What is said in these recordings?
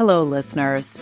Hello, listeners.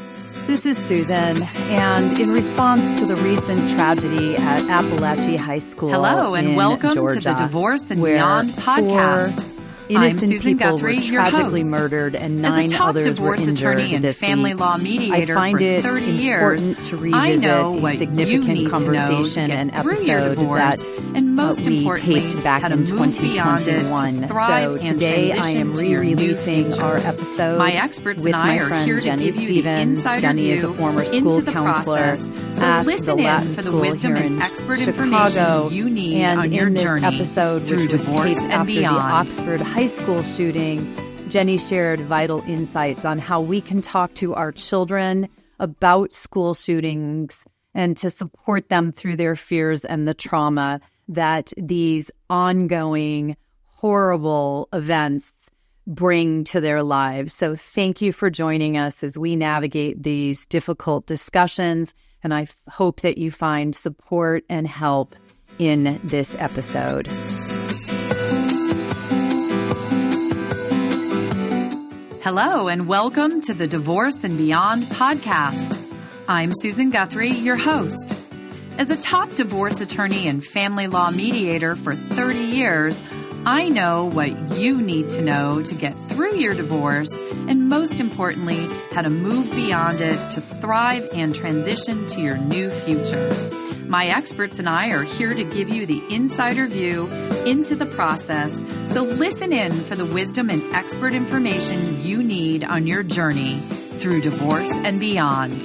This is Susan, and in response to the recent tragedy at Apalachee High School Hello, and welcome Georgia, to the Divorce and Beyond podcast. Innocent I'm Susan people Guthrie, were your tragically host. murdered, and As a 9 top others were divorce injured attorney and this family week. law mediator I find for it 30 years, important to I revisit know the what you significant need conversation to know and to get through your episode divorce, that and most we importantly, taped back how to in move beyond it to 2021. thrive So and today I am transition to your new re-releasing future. our episode My experts with and I my are friend here to Jenny give you the Stevens. insider Jenny is a view former into school the counselor process. So at listen the in Latin for the School wisdom here and in expert Chicago. information you need And on your in this journey episode, through which was divorce taped and after the beyond. Oxford High School shooting, Jenny shared vital insights on how we can talk to our children about school shootings and to support them through their fears and the trauma that these ongoing, horrible events bring to their lives. So thank you for joining us as we navigate these difficult discussions, and I hope that you find support and help in this episode. Hello, and welcome to the Divorce and Beyond podcast. I'm Susan Guthrie, your host. As a top divorce attorney and family law mediator for 30 years, I know what you need to know to get through your divorce, and most importantly, how to move beyond it to thrive and transition to your new future. My experts and I are here to give you the insider view into the process, so listen in for the wisdom and expert information you need on your journey through divorce and beyond.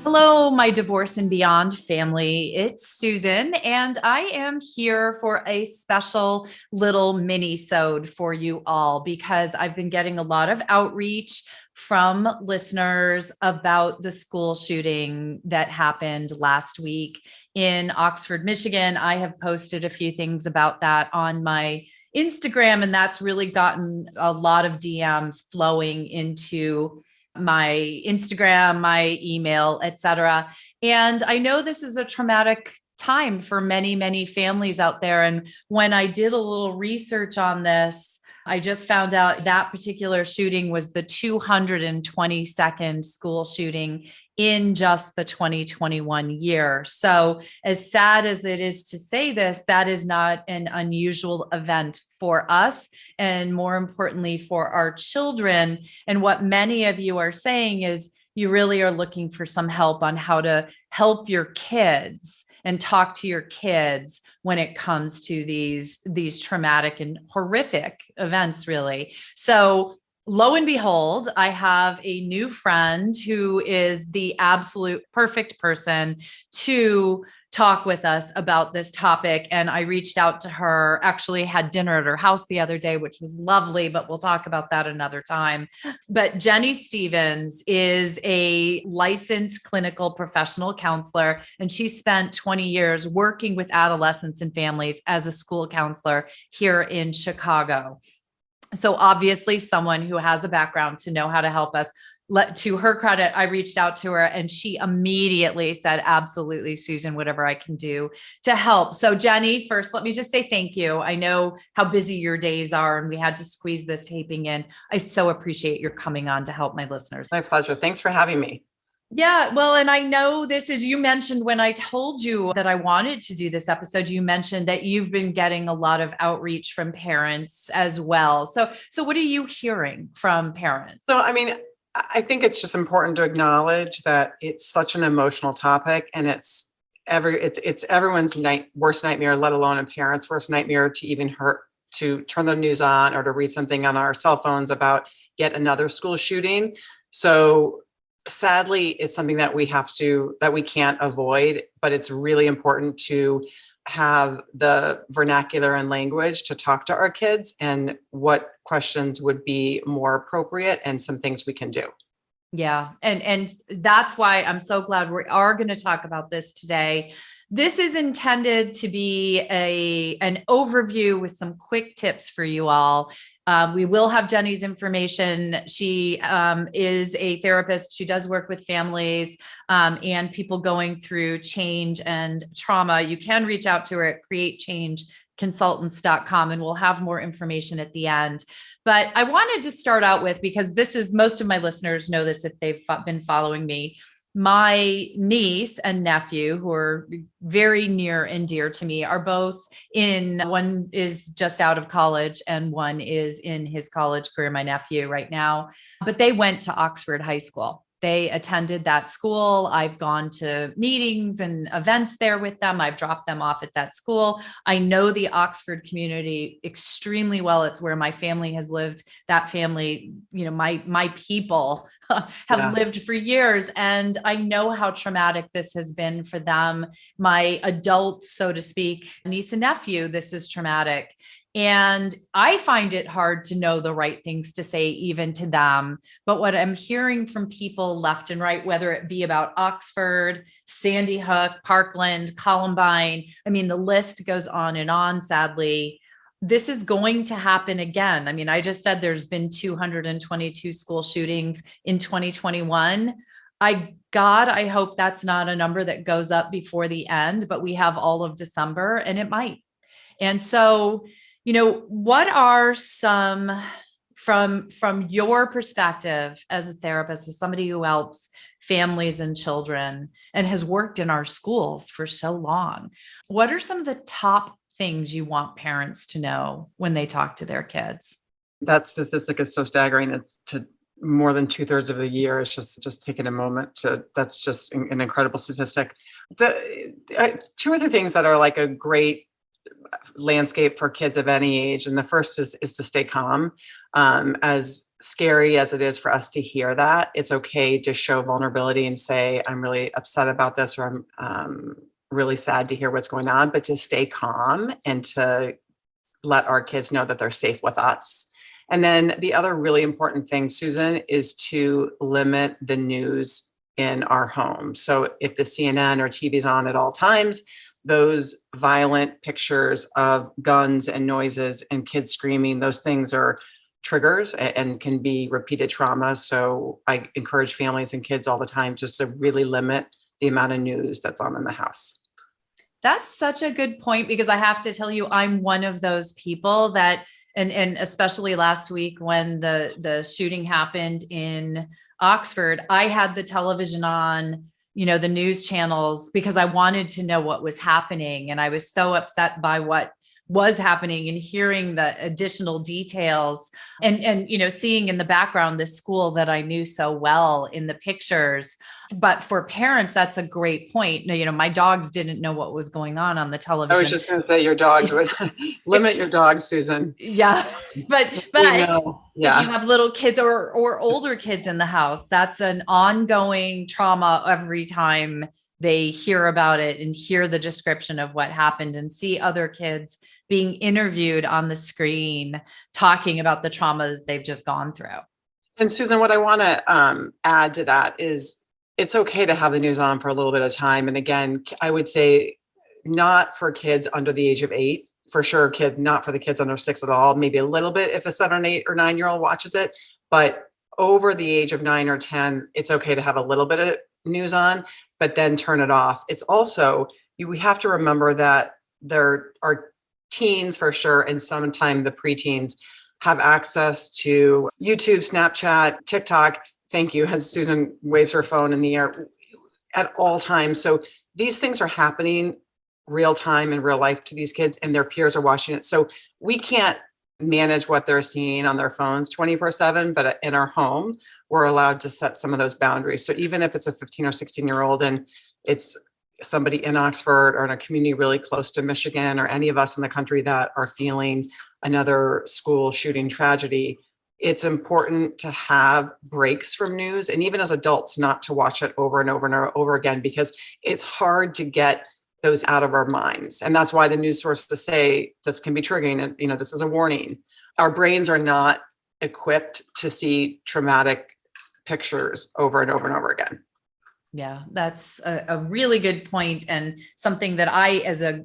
Hello, my Divorce and Beyond family. It's Susan, and I am here for a special little mini-sode for you all because I've been getting a lot of outreach from listeners about the school shooting that happened last week in Oxford, Michigan. I have posted a few things about that on my Instagram, and that's really gotten a lot of DMs flowing into my Instagram, my email, etc. And I know this is a traumatic time for many, many families out there. And when I did a little research on this, I just found out that particular shooting was the 222nd school shooting in just the 2021 year. So as sad as it is to say this, that is not an unusual event for us, and more importantly, for our children. And what many of you are saying is you really are looking for some help on how to help your kids and talk to your kids when it comes to these traumatic and horrific events, really. So lo and behold, I have a new friend who is the absolute perfect person to talk with us about this topic. And I reached out to her, actually had dinner at her house the other day, which was lovely, but we'll talk about that another time. But Jenny Stevens is a licensed clinical professional counselor, and she spent 20 years working with adolescents and families as a school counselor here in Chicago. So obviously someone who has a background to know how to help us. To her credit, I reached out to her and she immediately said, absolutely, Susan, whatever I can do to help. So Jenny, first, let me just say thank you. I know how busy your days are and we had to squeeze this taping in. I so appreciate your coming on to help my listeners. My pleasure. Thanks for having me. Yeah, well, and I know this is, you mentioned when I told you that I wanted to do this episode, you mentioned that you've been getting a lot of outreach from parents as well. So what are you hearing from parents? So, I think it's just important to acknowledge that it's such an emotional topic, and it's everyone's worst nightmare, let alone a parent's worst nightmare, to turn the news on or to read something on our cell phones about yet another school shooting. So sadly, it's something that we can't avoid, but it's really important to have the vernacular and language to talk to our kids and what questions would be more appropriate and some things we can do. Yeah. And that's why I'm so glad we are going to talk about this today. This is intended to be an overview with some quick tips for you all. We will have Jenny's information. She is a therapist. She does work with families and people going through change and trauma. You can reach out to her at consultants.com, and we'll have more information at the end. But I wanted to start out with, because this is, most of my listeners know this if they've been following me, my niece and nephew, who are very near and dear to me, are both one is just out of college and one is in his college career, my nephew right now, but they went to Oxford High School. They attended that school. I've gone to meetings and events there with them. I've dropped them off at that school. I know the Oxford community extremely well. It's where my family has lived. That family, my people have lived for years. And I know how traumatic this has been for them. My adult, so to speak, niece and nephew, this is traumatic. And I find it hard to know the right things to say, even to them. But what I'm hearing from people left and right, whether it be about Oxford, Sandy Hook, Parkland, Columbine, I mean, the list goes on and on, sadly. This is going to happen again. I mean, I just said there's been 222 school shootings in 2021. I hope that's not a number that goes up before the end, but we have all of December and it might. And so, what are some, from your perspective as a therapist, as somebody who helps families and children and has worked in our schools for so long, what are some of the top things you want parents to know when they talk to their kids? That statistic is so staggering. It's to more than 2/3 of the year. It's just taking a moment that's just an incredible statistic. Two other things that are like a great landscape for kids of any age. And the first is to stay calm. As scary as it is for us to hear that, it's okay to show vulnerability and say, I'm really upset about this, or I'm really sad to hear what's going on, but to stay calm and to let our kids know that they're safe with us. And then the other really important thing, Susan, is to limit the news in our home. So if the CNN or TV is on at all times, those violent pictures of guns and noises and kids screaming, those things are triggers and can be repeated trauma. So I encourage families and kids all the time just to really limit the amount of news that's on in the house. That's such a good point, because I have to tell you, I'm one of those people that, and especially last week when the shooting happened in Oxford, I had the television on, the news channels, because I wanted to know what was happening. And I was so upset by what was happening and hearing the additional details and seeing in the background this school that I knew so well in the pictures. But for parents, that's a great point. My dogs didn't know what was going on the television. I was just going to say your dogs would limit your dogs, Susan. Yeah. But if you have little kids or older kids in the house, that's an ongoing trauma every time they hear about it and hear the description of what happened and see other kids being interviewed on the screen, talking about the trauma that they've just gone through. And Susan, what I want to add to that is it's okay to have the news on for a little bit of time. And again, I would say not for kids under the age of 8, for sure, not for the kids under 6 at all, maybe a little bit if a 7, 8 or 9-year-old watches it, but over the age of 9 or 10, it's okay to have a little bit of news on, but then turn it off. It's also, we have to remember that there are teens for sure, and sometimes the preteens have access to YouTube, Snapchat, TikTok. Thank you. As Susan waves her phone in the air at all times. So these things are happening real time in real life to these kids, and their peers are watching it. So we can't manage what they're seeing on their phones 24/7, but in our home, we're allowed to set some of those boundaries. So even if it's a 15 or 16-year-old and it's somebody in Oxford or in a community really close to Michigan, or any of us in the country that are feeling another school shooting tragedy, it's important to have breaks from news, and even as adults, not to watch it over and over and over again, because it's hard to get those out of our minds. And that's why the news sources say this can be triggering, and this is a warning. Our brains are not equipped to see traumatic pictures over and over and over again. Yeah, that's a really good point, and something that I, as a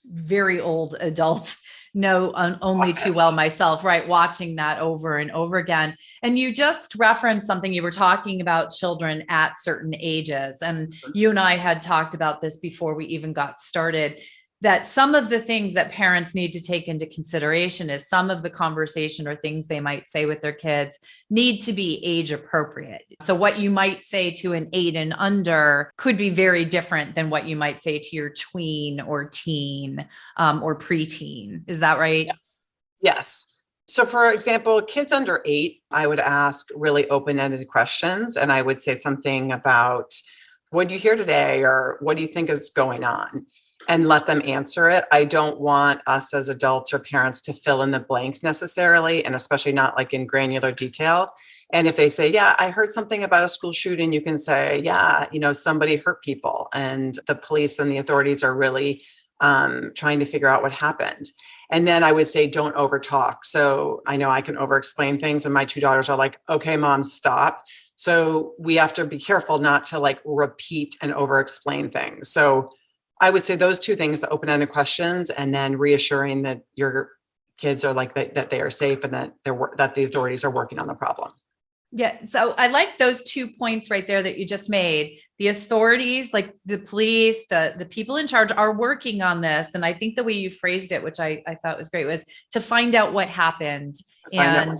very old adult, know only too well myself, right? Watching that over and over again. And you just referenced something, you were talking about children at certain ages. And you and I had talked about this before we even got started. that some of the things that parents need to take into consideration is some of the conversation or things they might say with their kids need to be age appropriate. So what you might say to an 8 and under could be very different than what you might say to your tween or teen or preteen. Is that right? Yes. Yes. So for example, kids under 8, I would ask really open-ended questions. And I would say something about, what do you hear today? Or what do you think is going on? And let them answer it. I don't want us as adults or parents to fill in the blanks necessarily, and especially not like in granular detail. And if they say, yeah, I heard something about a school shooting, you can say, yeah, somebody hurt people and the police and the authorities are really trying to figure out what happened. And then I would say, don't over talk. So I know I can over explain things, and my 2 daughters are like, okay, mom, stop. So we have to be careful not to like repeat and over explain things. So I would say those 2 things, the open-ended questions, and then reassuring that your kids are like that they are safe, and that that the authorities are working on the problem. Yeah. So I like those 2 points right there that you just made. The authorities, like the police, the people in charge, are working on this. And I think the way you phrased it, which I thought was great, was to find out what happened. And,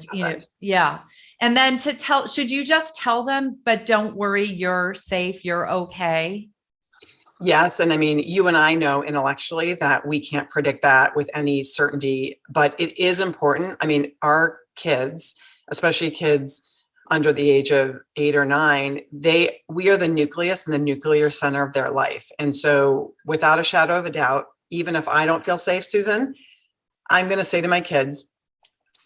yeah. And then should you just tell them, but don't worry, you're safe, you're okay? Yes. And I mean, you and I know intellectually that we can't predict that with any certainty, but it is important. I mean, our kids, especially kids under the age of 8 or 9, we are the nucleus and the nuclear center of their life. And so without a shadow of a doubt, even if I don't feel safe, Susan, I'm going to say to my kids,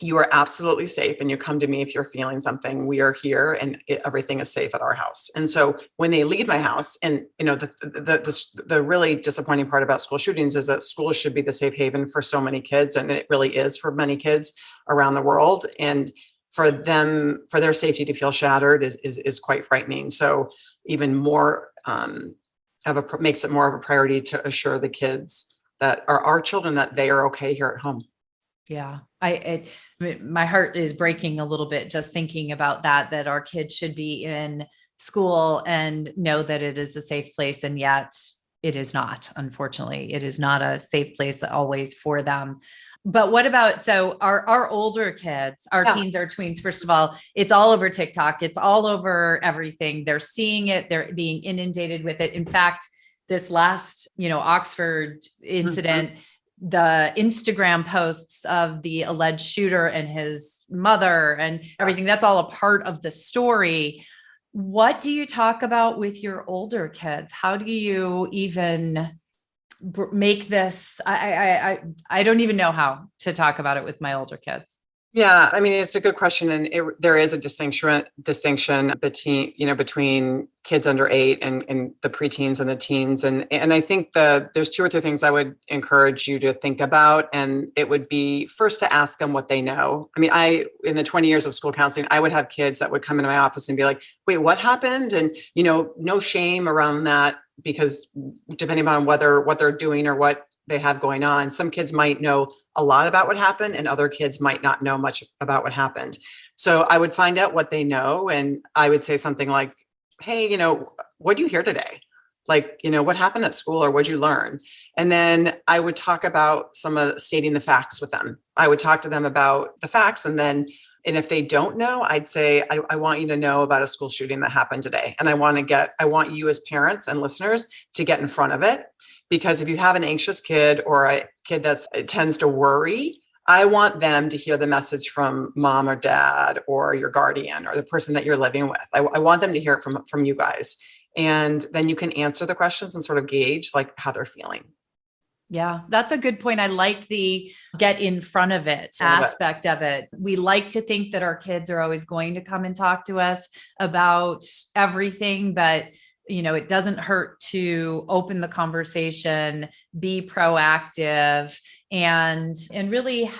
you are absolutely safe, and you come to me if you're feeling something. We are here, and everything is safe at our house. And so when they leave my house, and the really disappointing part about school shootings is that schools should be the safe haven for so many kids, and it really is for many kids around the world. And for their safety to feel shattered is quite frightening. So even more makes it more of a priority to assure the kids that are our children that they are okay here at home. Yeah. My heart is breaking a little bit just thinking about that our kids should be in school and know that it is a safe place. And yet it is not, unfortunately, it is not a safe place always for them. But what about, so our older kids, our teens, our tweens, first of all, it's all over TikTok. It's all over everything. They're seeing it. They're being inundated with it. In fact, this last, Oxford incident, the Instagram posts of the alleged shooter and his mother and everything, that's all a part of the story. What do you talk about with your older kids? How do you even make this? I don't even know how to talk about it with my older kids. Yeah, I mean, it's a good question, and there is a distinction between kids under 8 and the preteens and the teens, and I think there's 2 or 3 things I would encourage you to think about, and it would be first to ask them what they know. I mean, in the 20 years of school counseling, I would have kids that would come into my office and be like, "Wait, what happened?" And no shame around that, because depending on what they're doing or what they have going on, some kids might know a lot about what happened and other kids might not know much about what happened. So I would find out what they know, and I would say something like, "Hey, what do you hear today? Like, what happened at school, or what'd you learn?" And then I would talk about stating the facts with them. I would talk to them about the facts, and if they don't know, I'd say, I want you to know about a school shooting that happened today. And I want you as parents and listeners to get in front of it. Because if you have an anxious kid or a kid that tends to worry, I want them to hear the message from mom or dad or your guardian or the person that you're living with. I want them to hear it from you guys. And then you can answer the questions and sort of gauge like how they're feeling. Yeah, that's a good point. I like the get in front of it aspect of it. We like to think that our kids are always going to come and talk to us about everything, but it doesn't hurt to open the conversation, be proactive, and really,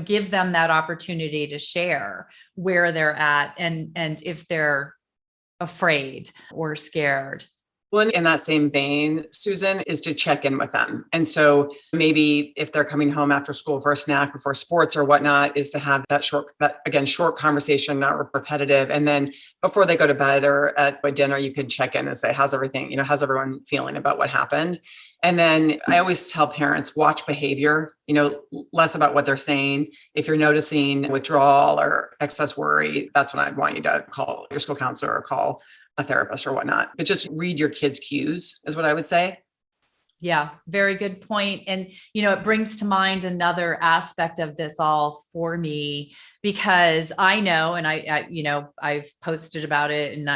give them that opportunity to share where they're at and if they're afraid or scared. Well, in that same vein, Susan, is to check in with them. And so maybe if they're coming home after school for a snack before sports or whatnot, is to have short conversation, not repetitive. And then before they go to bed or at dinner, you can check in and say, how's everything? How's everyone feeling about what happened? And then I always tell parents, watch behavior, less about what they're saying. If you're noticing withdrawal or excess worry, that's when I'd want you to call your school counselor or call a therapist or whatnot, but just read your kids' cues is what I would say. Yeah, very good point. And, it brings to mind another aspect of this all for me, because I know, and I've posted about it, and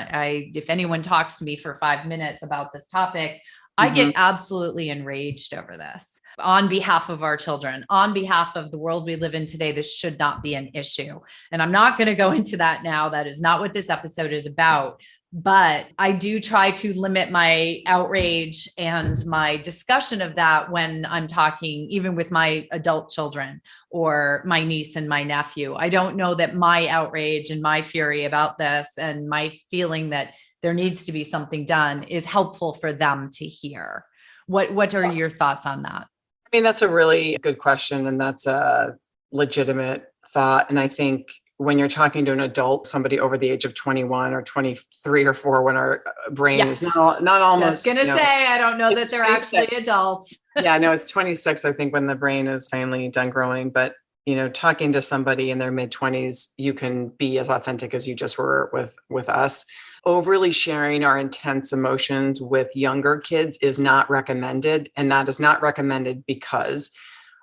if anyone talks to me for 5 minutes about this topic, I get absolutely enraged over this on behalf of our children, on behalf of the world we live in today. This should not be an issue. And I'm not going to go into that now. That is not what this episode is about. But I do try to limit my outrage and my discussion of that when I'm talking, even with my adult children or my niece and my nephew. I don't know that my outrage and my fury about this and my feeling that there needs to be something done is helpful for them to hear. What are your thoughts on that? I mean, that's a really good question, and that's a legitimate thought. And I think when you're talking to an adult, somebody over the age of 21 or 23 or 4, when our brain is not almost. I was going to say, I don't know that they're actually adults. Yeah, no, it's 26, I think, when the brain is finally done growing. But, talking to somebody in their mid-20s, you can be as authentic as you just were with us. Overly sharing our intense emotions with younger kids is not recommended. And that is not recommended because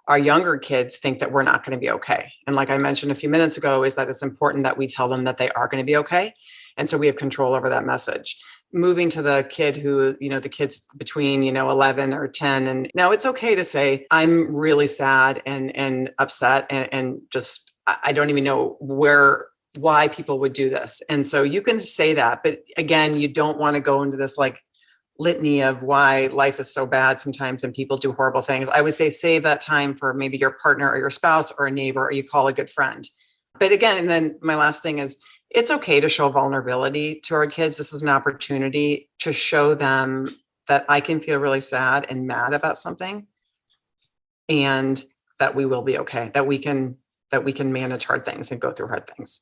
our younger kids think that we're not going to be okay. And like I mentioned a few minutes ago, is that it's important that we tell them that they are going to be okay. And so we have control over that message. Moving to the kid who, the kids between, 11 or 10. And now it's okay to say, I'm really sad and upset and just, I don't even know why people would do this. And so you can say that, but again, you don't want to go into this litany of why life is so bad sometimes and people do horrible things. I would say save that time for maybe your partner or your spouse or a neighbor, or you call a good friend. But again, and then my last thing is, it's okay to show vulnerability to our kids. This is an opportunity to show them that I can feel really sad and mad about something, and that we will be okay, that we can manage hard things and go through hard things.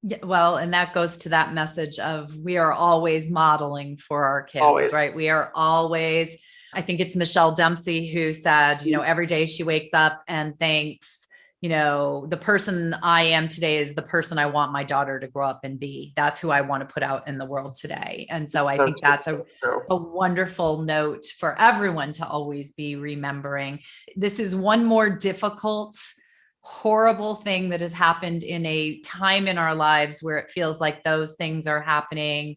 Yeah, well, and that goes to that message of we are always modeling for our kids, always. Right? We are always, I think it's Michelle Dempsey who said, every day she wakes up and thinks, the person I am today is the person I want my daughter to grow up and be. That's who I want to put out in the world today. And so I think that's a wonderful note for everyone to always be remembering. This is one more difficult, horrible thing that has happened in a time in our lives where it feels like those things are happening,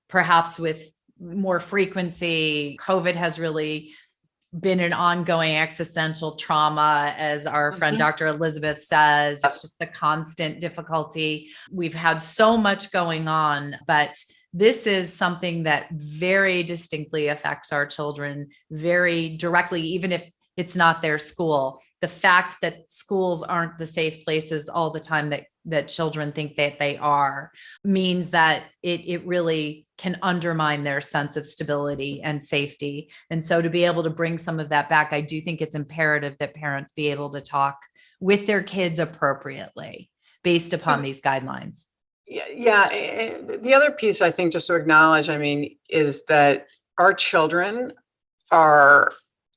perhaps with more frequency. COVID has really been an ongoing existential trauma, as our friend Dr. Elizabeth says. It's just the constant difficulty. We've had so much going on, but this is something that very distinctly affects our children very directly, even if it's not their school. The fact that schools aren't the safe places all the time that children think that they are means that it really can undermine their sense of stability and safety. And so to be able to bring some of that back, I do think it's imperative that parents be able to talk with their kids appropriately based upon these guidelines. Yeah. And the other piece I think just to acknowledge, is that our children are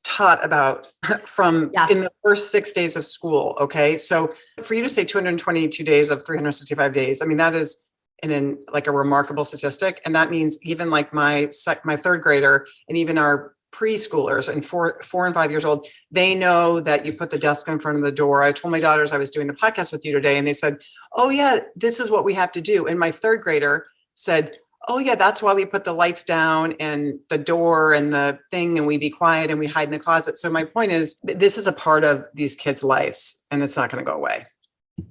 taught about from in the first 6 days of school. Okay. So for you to say 222 days of 365 days, that is a remarkable statistic. And that means even like my third grader and even our preschoolers and 4 and 5 years old, they know that you put the desk in front of the door. I told my daughters I was doing the podcast with you today, and they said, oh yeah, this is what we have to do. And my third grader said, oh yeah, that's why we put the lights down and the door and the thing, and we be quiet and we hide in the closet. So my point is, this is a part of these kids' lives, and it's not going to go away.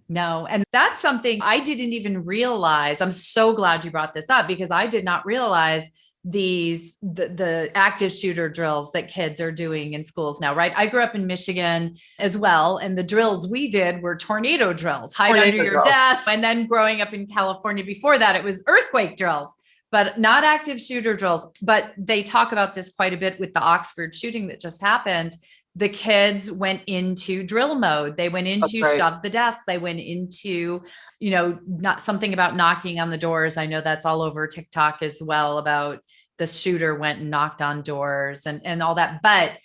No. And that's something I didn't even realize. I'm so glad you brought this up, because I did not realize the active shooter drills that kids are doing in schools now, right? I grew up in Michigan as well. And the drills we did were tornado drills, hide under your desk. And then growing up in California before that, it was earthquake drills. but not active shooter drills. But they talk about this quite a bit with the Oxford shooting that just happened. The kids went into drill mode. They went into shove the desk. They went into, not something about knocking on the doors. I know that's all over TikTok as well, about the shooter went and knocked on doors and all that. But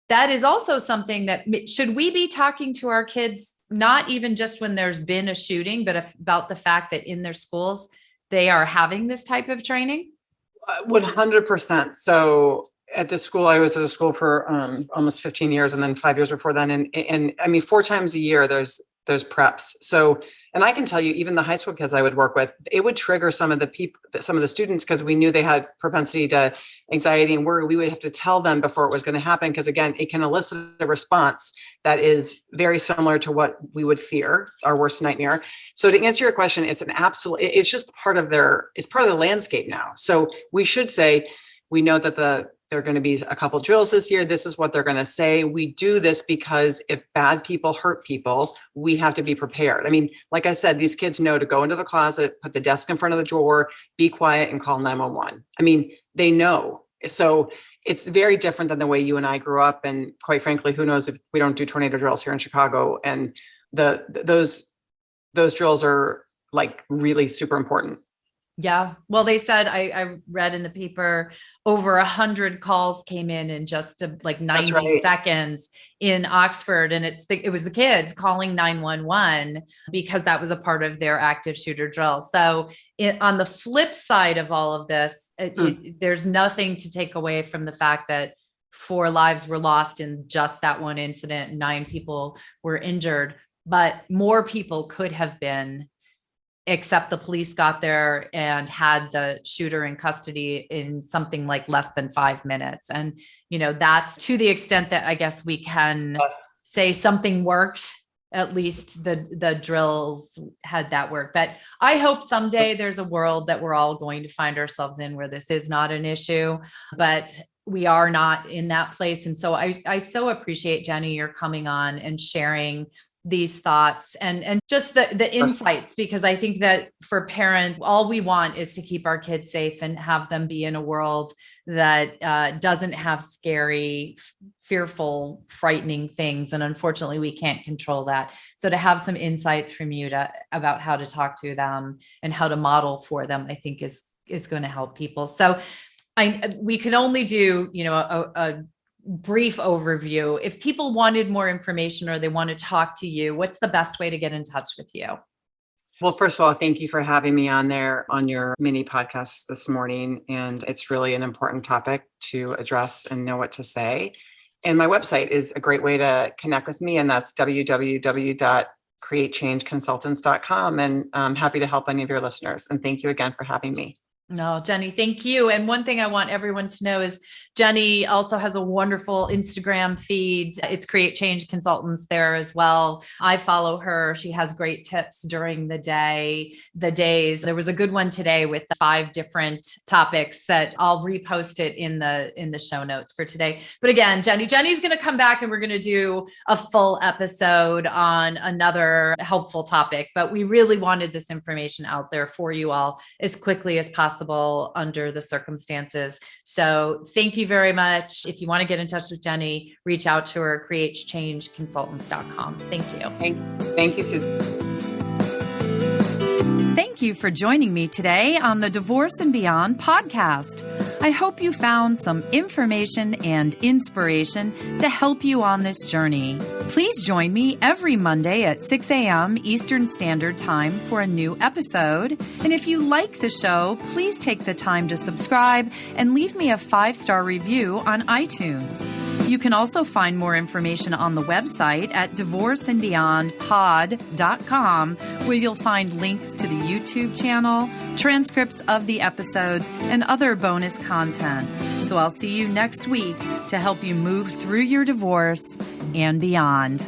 that is also something that should we be talking to our kids, not even just when there's been a shooting, but about the fact that in their schools, they are having this type of training? 100%. So at the school, I was at a school for almost 15 years and then 5 years before then. And I mean, 4 times a year, there's preps. So, and I can tell you, even the high school kids I would work with, it would trigger some of the students, because we knew they had propensity to anxiety and worry. We would have to tell them before it was going to happen, because again, it can elicit a response that is very similar to what we would fear, our worst nightmare. So to answer your question, it's it's just it's part of the landscape now. So we should say, we know that there are going to be a couple drills this year. This is what they're going to say. We do this because if bad people hurt people, we have to be prepared. I mean, like I said, these kids know to go into the closet, put the desk in front of the drawer, be quiet, and call 911. I mean, they know. So it's very different than the way you and I grew up. And quite frankly, who knows if we don't do tornado drills here in Chicago. And those drills are like really super important. Yeah. Well, they said, I read in the paper, over 100 calls came in just like 90 seconds in Oxford. And it was the kids calling 911 because that was a part of their active shooter drill. So on the flip side of all of this, there's nothing to take away from the fact that 4 lives were lost in just that one incident. 9 people were injured, but more people could have been, except the police got there and had the shooter in custody in something like less than 5 minutes. And, that's to the extent that I guess we can say something worked. At least the drills had that work. But I hope someday there's a world that we're all going to find ourselves in where this is not an issue, but we are not in that place. And so I so appreciate, Jenny, your coming on and sharing these thoughts and just the insights, because I think that for parents, all we want is to keep our kids safe and have them be in a world that doesn't have scary, fearful, frightening things. And unfortunately, we can't control that. So to have some insights from you about how to talk to them and how to model for them, I think is going to help people. So we can only do, a brief overview. If people wanted more information or they want to talk to you, what's the best way to get in touch with you? Well, first of all, thank you for having me on your mini podcast this morning. And it's really an important topic to address and know what to say. And my website is a great way to connect with me. And that's www.createchangeconsultants.com. And I'm happy to help any of your listeners. And thank you again for having me. No, Jenny, thank you. And one thing I want everyone to know is Jenny also has a wonderful Instagram feed. It's Create Change Consultants there as well. I follow her. She has great tips during the days. There was a good one today with 5 different topics that I'll repost it in the show notes for today. But again, Jenny's going to come back and we're going to do a full episode on another helpful topic. But we really wanted this information out there for you all as quickly as possible under the circumstances. So thank you very much. If you want to get in touch with Jenny, reach out to her, createchangeconsultants.com. Thank you. Thank you, Susan. Thank you for joining me today on the Divorce and Beyond podcast. I hope you found some information and inspiration to help you on this journey. Please join me every Monday at 6 a.m. Eastern Standard Time for a new episode. And if you like the show, please take the time to subscribe and leave me a 5-star review on iTunes. You can also find more information on the website at divorceandbeyondpod.com, where you'll find links to the YouTube channel, transcripts of the episodes, and other bonus content. So I'll see you next week to help you move through your divorce and beyond.